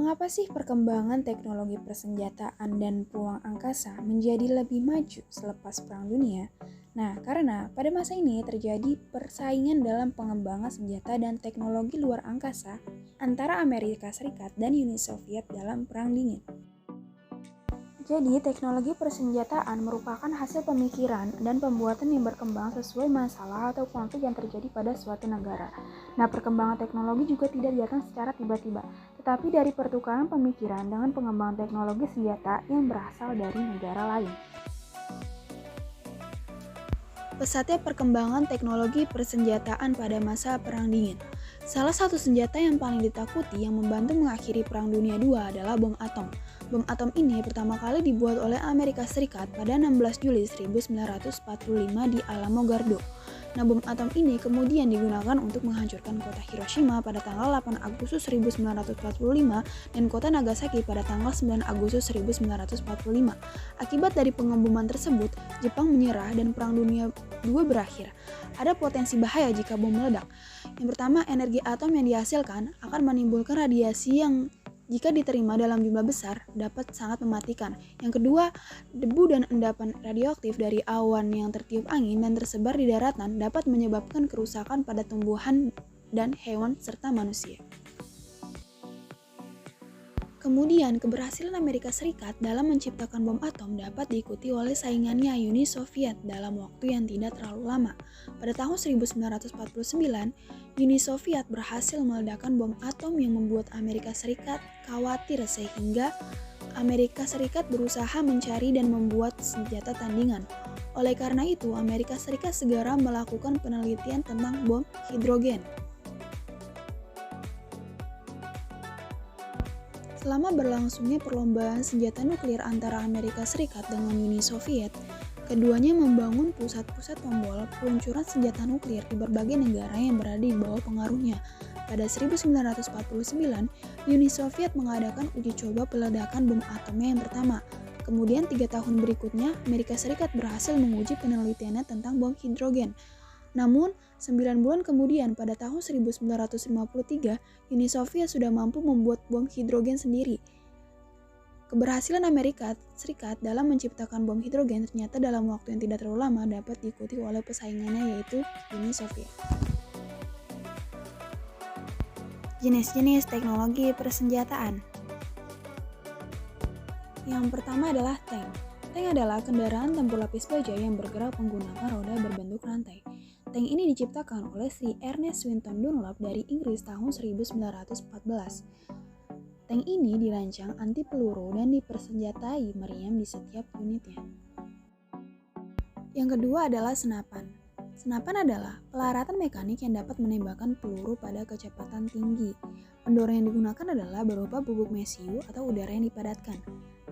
Mengapa sih perkembangan teknologi persenjataan dan peluang angkasa menjadi lebih maju selepas Perang Dunia? Nah, karena pada masa ini terjadi persaingan dalam pengembangan senjata dan teknologi luar angkasa antara Amerika Serikat dan Uni Soviet dalam Perang Dingin. Jadi, teknologi persenjataan merupakan hasil pemikiran dan pembuatan yang berkembang sesuai masalah atau konflik yang terjadi pada suatu negara. Nah, perkembangan teknologi juga tidak datang secara tiba-tiba, tetapi dari pertukaran pemikiran dengan pengembangan teknologi senjata yang berasal dari negara lain. Pesatnya perkembangan teknologi persenjataan pada masa Perang Dingin. Salah satu senjata yang paling ditakuti yang membantu mengakhiri Perang Dunia II adalah bom atom. Bom atom ini pertama kali dibuat oleh Amerika Serikat pada 16 Juli 1945 di Alamo Gardo. Nah, bom atom ini kemudian digunakan untuk menghancurkan kota Hiroshima pada tanggal 8 Agustus 1945 dan kota Nagasaki pada tanggal 9 Agustus 1945. Akibat dari pengeboman tersebut, Jepang menyerah dan Perang Dunia II berakhir. Ada potensi bahaya jika bom meledak. Yang pertama, energi atom yang dihasilkan akan menimbulkan radiasi yang jika diterima dalam jumlah besar dapat sangat mematikan. Yang kedua, debu dan endapan radioaktif dari awan yang tertiup angin dan tersebar di daratan dapat menyebabkan kerusakan pada tumbuhan dan hewan serta manusia. Kemudian, keberhasilan Amerika Serikat dalam menciptakan bom atom dapat diikuti oleh saingannya Uni Soviet dalam waktu yang tidak terlalu lama. Pada tahun 1949, Uni Soviet berhasil meledakkan bom atom yang membuat Amerika Serikat khawatir sehingga Amerika Serikat berusaha mencari dan membuat senjata tandingan. Oleh karena itu, Amerika Serikat segera melakukan penelitian tentang bom hidrogen. Selama berlangsungnya perlombaan senjata nuklir antara Amerika Serikat dengan Uni Soviet, keduanya membangun pusat-pusat pembol peluncuran senjata nuklir di berbagai negara yang berada di bawah pengaruhnya. Pada 1949, Uni Soviet mengadakan uji coba peledakan bom atomnya yang pertama. Kemudian 3 tahun berikutnya, Amerika Serikat berhasil menguji penelitiannya tentang bom hidrogen. Namun, 9 bulan kemudian pada tahun 1953, Uni Soviet sudah mampu membuat bom hidrogen sendiri. Keberhasilan Amerika Serikat dalam menciptakan bom hidrogen ternyata dalam waktu yang tidak terlalu lama dapat diikuti oleh pesaingannya yaitu Uni Soviet. Jenis-jenis teknologi persenjataan. Yang pertama adalah tank. Tank adalah kendaraan tempur lapis baja yang bergerak menggunakan roda berbentuk rantai. Tank ini diciptakan oleh Sir Ernest Swinton Dunlop dari Inggris tahun 1914. Tank ini dirancang anti peluru dan dipersenjatai meriam di setiap unitnya. Yang kedua adalah senapan. Senapan adalah pelaratan mekanik yang dapat menembakkan peluru pada kecepatan tinggi. Pendorong yang digunakan adalah berupa bubuk mesiu atau udara yang dipadatkan.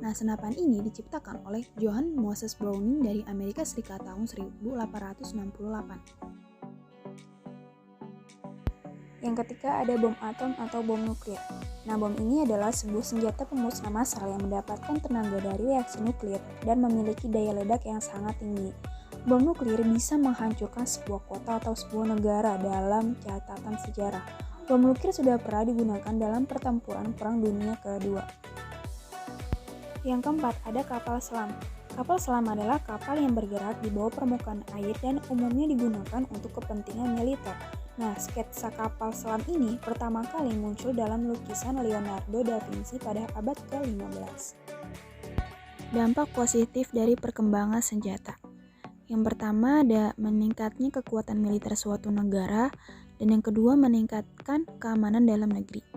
Nah, senapan ini diciptakan oleh Johann Moses Browning dari Amerika Serikat tahun 1868. Yang ketiga ada bom atom atau bom nuklir. Nah, bom ini adalah sebuah senjata pemusnah massal yang mendapatkan tenaga dari reaksi nuklir dan memiliki daya ledak yang sangat tinggi. Bom nuklir bisa menghancurkan sebuah kota atau sebuah negara dalam catatan sejarah. Bom nuklir sudah pernah digunakan dalam pertempuran Perang Dunia Kedua. Yang keempat, ada kapal selam. Kapal selam adalah kapal yang bergerak di bawah permukaan air dan umumnya digunakan untuk kepentingan militer. Nah, sketsa kapal selam ini pertama kali muncul dalam lukisan Leonardo da Vinci pada abad ke-15. Dampak positif dari perkembangan senjata. Yang pertama ada meningkatnya kekuatan militer suatu negara, dan yang kedua meningkatkan keamanan dalam negeri.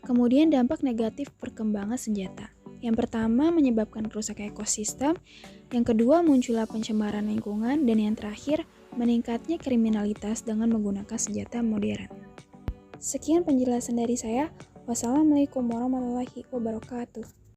Kemudian dampak negatif perkembangan senjata. Yang pertama menyebabkan kerusakan ekosistem, yang kedua munculnya pencemaran lingkungan, dan yang terakhir meningkatnya kriminalitas dengan menggunakan senjata modern. Sekian penjelasan dari saya. Wassalamualaikum warahmatullahi wabarakatuh.